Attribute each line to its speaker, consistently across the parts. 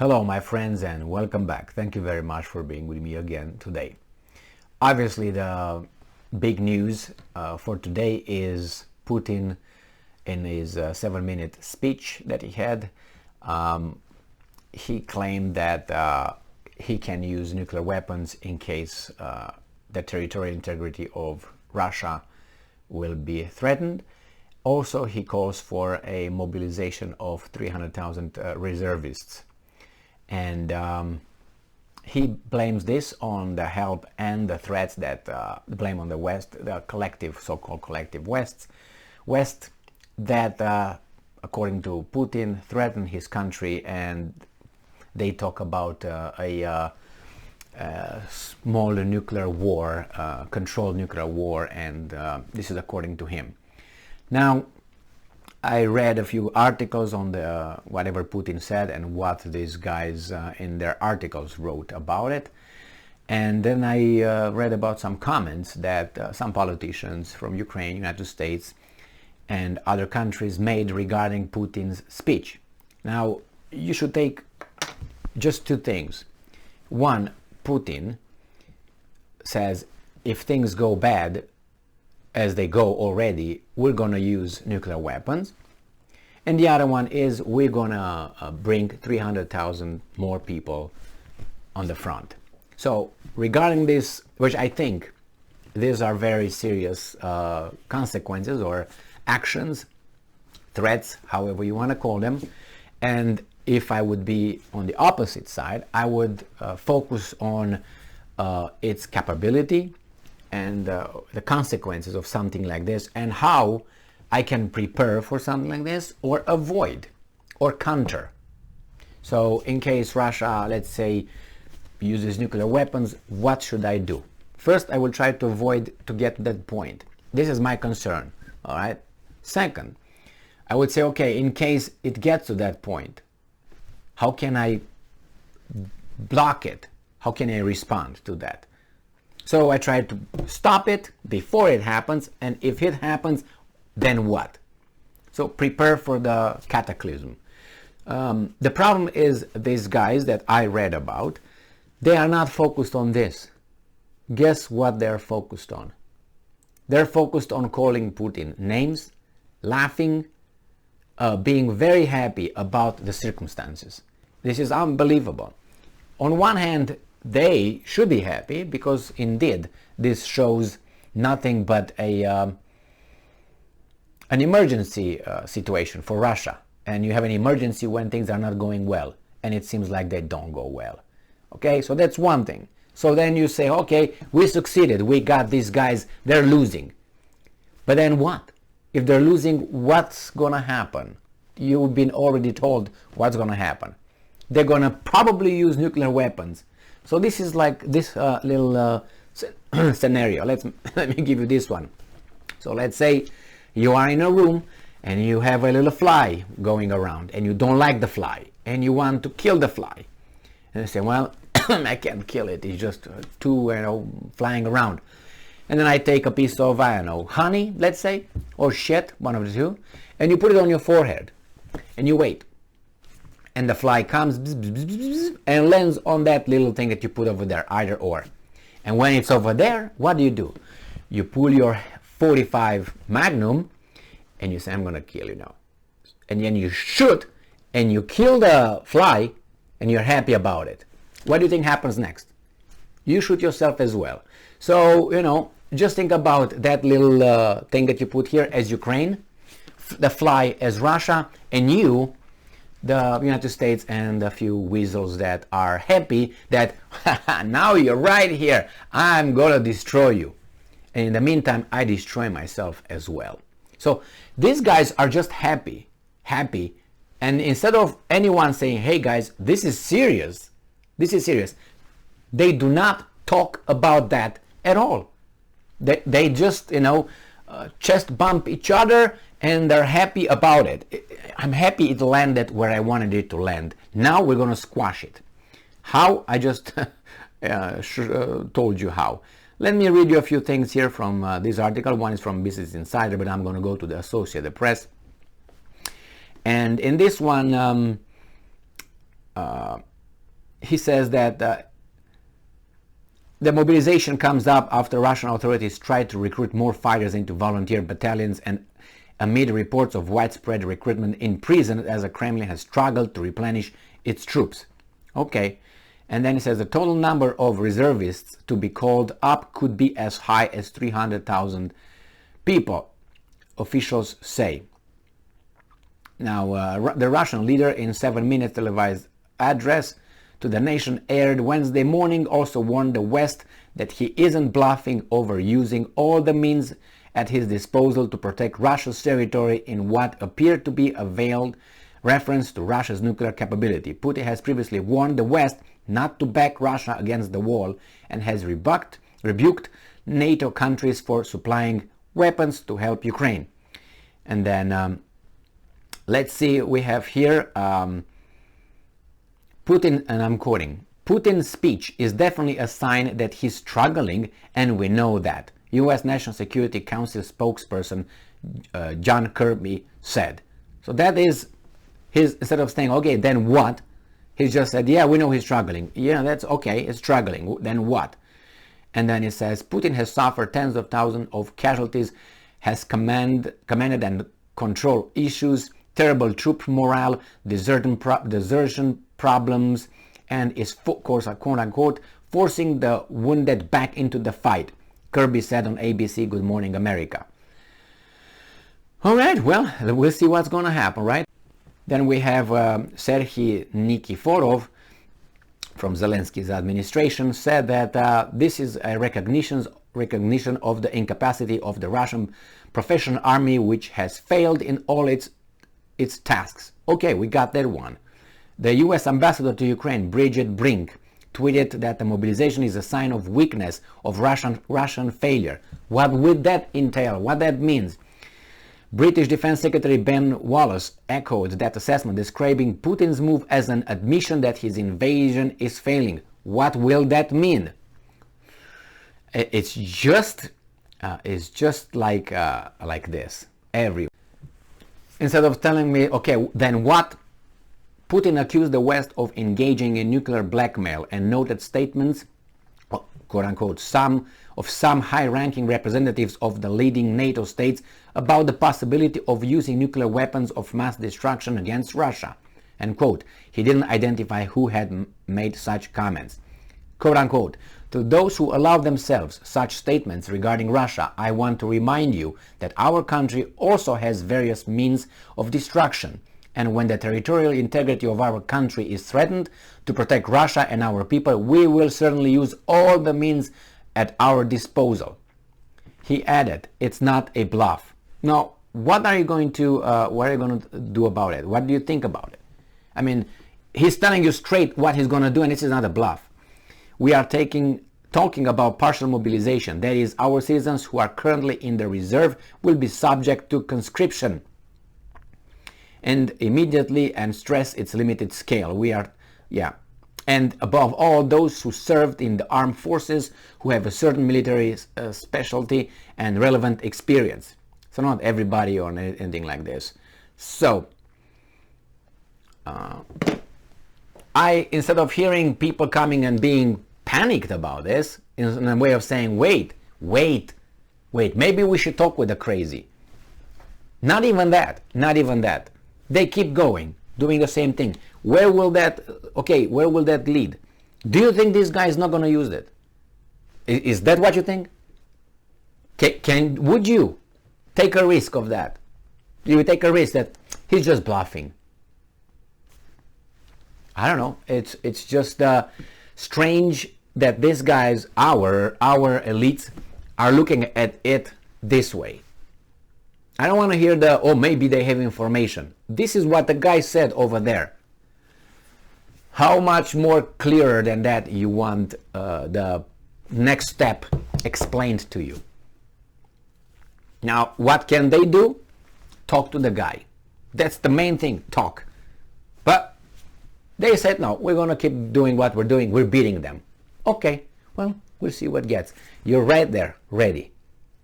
Speaker 1: Hello my friends and welcome back. Thank you very much for being with me again today. Obviously the big news for today is Putin in his 7-minute speech that he had. He claimed that he can use nuclear weapons in case the territorial integrity of Russia will be threatened. Also, he calls for a mobilization of 300,000 reservists. And he blames this on the help and the threats that blame on the West, the collective, so-called collective West that, according to Putin, threaten his country, and they talk about a small nuclear war, controlled nuclear war, and this is according to him. Now, I read a few articles on the whatever Putin said and what these guys in their articles wrote about it. And then I read about some comments that some politicians from Ukraine, United States, and other countries made regarding Putin's speech. Now, you should take just two things. One, Putin says if things go bad, as they go already, we're going to use nuclear weapons. And the other one is we're going to bring 300,000 more people on the front. So regarding this, which I think these are very serious consequences or actions, threats, however you want to call them. And if I would be on the opposite side, I would focus on its capability and the consequences of something like this, and how I can prepare for something like this or avoid or counter. So in case Russia, let's say, uses nuclear weapons, what should I do? First, I will try to avoid to get to that point. This is my concern, all right? Second, I would say, okay, in case it gets to that point, how can I block it? How can I respond to that? So I try to stop it before it happens, and if it happens, then what? So prepare for the cataclysm. The problem is these guys that I read about, they are not focused on this. Guess what they're focused on? They're focused on calling Putin names, laughing, being very happy about the circumstances. This is unbelievable. On one hand, they should be happy because indeed this shows nothing but an emergency situation for Russia, and you have an emergency when things are not going well, and it seems like they don't go well. Okay, so that's one thing. So then you say, okay, we succeeded, we got these guys, they're losing. But then what? If they're losing, what's gonna happen? You've been already told what's gonna happen. They're gonna probably use nuclear weapons. So this is like this little scenario. Let me give you this one. So let's say you are in a room and you have a little fly going around and you don't like the fly and you want to kill the fly. And you say, well, I can't kill it. It's just too, flying around. And then I take a piece of, honey, let's say, or shit, one of the two, and you put it on your forehead and you wait. And the fly comes bzz, bzz, bzz, bzz, and lands on that little thing that you put over there, either or. And when it's over there, what do? You pull your 45 Magnum and you say, I'm going to kill you now. And then you shoot and you kill the fly and you're happy about it. What do you think happens next? You shoot yourself as well. So, just think about that little thing that you put here as Ukraine, the fly as Russia, and you, the United States, and a few weasels that are happy that now you're right here, I'm gonna destroy you. And in the meantime, I destroy myself as well. So these guys are just happy. And instead of anyone saying, hey guys, this is serious, they do not talk about that at all. They just, chest bump each other and they're happy about it. I'm happy it landed where I wanted it to land. Now we're going to squash it. How? I just told you how. Let me read you a few things here from this article. One is from Business Insider, but I'm going to go to the Associated Press. And in this one, he says that the mobilization comes up after Russian authorities tried to recruit more fighters into volunteer battalions and amid reports of widespread recruitment in prison as the Kremlin has struggled to replenish its troops. Okay, and then he says the total number of reservists to be called up could be as high as 300,000 people, officials say. Now, the Russian leader in 7-minute televised address to the nation aired Wednesday morning also warned the West that he isn't bluffing over using all the means at his disposal to protect Russia's territory in what appeared to be a veiled reference to Russia's nuclear capability. Putin has previously warned the West not to back Russia against the wall and has rebuked NATO countries for supplying weapons to help Ukraine. And then let's see, we have here Putin, and I'm quoting, Putin's speech is definitely a sign that he's struggling, and we know that, U.S. National Security Council spokesperson John Kirby said. So that is his, instead of saying, okay, then what? He just said, yeah, we know he's struggling. Yeah, that's okay, he's struggling. Then what? And then he says, Putin has suffered tens of thousands of casualties, has commanded and controlled issues, terrible troop morale, desertion problems, and is, of course, quote-unquote, forcing the wounded back into the fight, Kirby said on ABC Good Morning America. All right, well, we'll see what's going to happen, right? Then we have Serhiy Nikiforov from Zelensky's administration said that this is a recognition of the incapacity of the Russian professional army, which has failed in all its tasks. Okay, we got that one. The U.S. ambassador to Ukraine, Bridget Brink, tweeted that the mobilization is a sign of weakness, of Russian failure. What would that entail? What that means? British Defense Secretary Ben Wallace echoed that assessment, describing Putin's move as an admission that his invasion is failing. What will that mean? It's just like this. Instead of telling me, okay, then what? Putin accused the West of engaging in nuclear blackmail and noted statements, quote-unquote, some high-ranking representatives of the leading NATO states about the possibility of using nuclear weapons of mass destruction against Russia. And quote, he didn't identify who had made such comments. Quote-unquote, to those who allow themselves such statements regarding Russia, I want to remind you that our country also has various means of destruction. And when the territorial integrity of our country is threatened, to protect Russia and our people, we will certainly use all the means at our disposal. He added, it's not a bluff. Now, what are you going to do about it? What do you think about it? I mean, he's telling you straight what he's going to do, and this is not a bluff. We are talking about partial mobilization. That is, our citizens who are currently in the reserve will be subject to conscription. And immediately, and stress its limited scale. And above all, those who served in the armed forces who have a certain military specialty and relevant experience. So not everybody or anything like this. So instead of hearing people coming and being panicked about this, in a way of saying, wait, maybe we should talk with the crazy. Not even that. They keep going, doing the same thing. Where will that lead? Do you think this guy is not going to use it? Is that what you think? Would you take a risk of that? Do you take a risk that he's just bluffing? I don't know. It's just strange that these guys, our elites, are looking at it this way. I don't want to hear maybe they have information. This is what the guy said over there. How much more clearer than that you want the next step explained to you? Now, what can they do? Talk to the guy. That's the main thing, talk. But they said, no, we're going to keep doing what we're doing. We're beating them. Okay, well, we'll see what gets. You're right there, ready,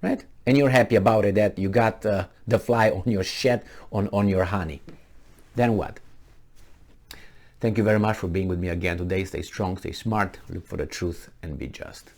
Speaker 1: right? And you're happy about it, that you got the fly on your shed, on your honey. Then what? Thank you very much for being with me again today. Stay strong, stay smart, look for the truth, and be just.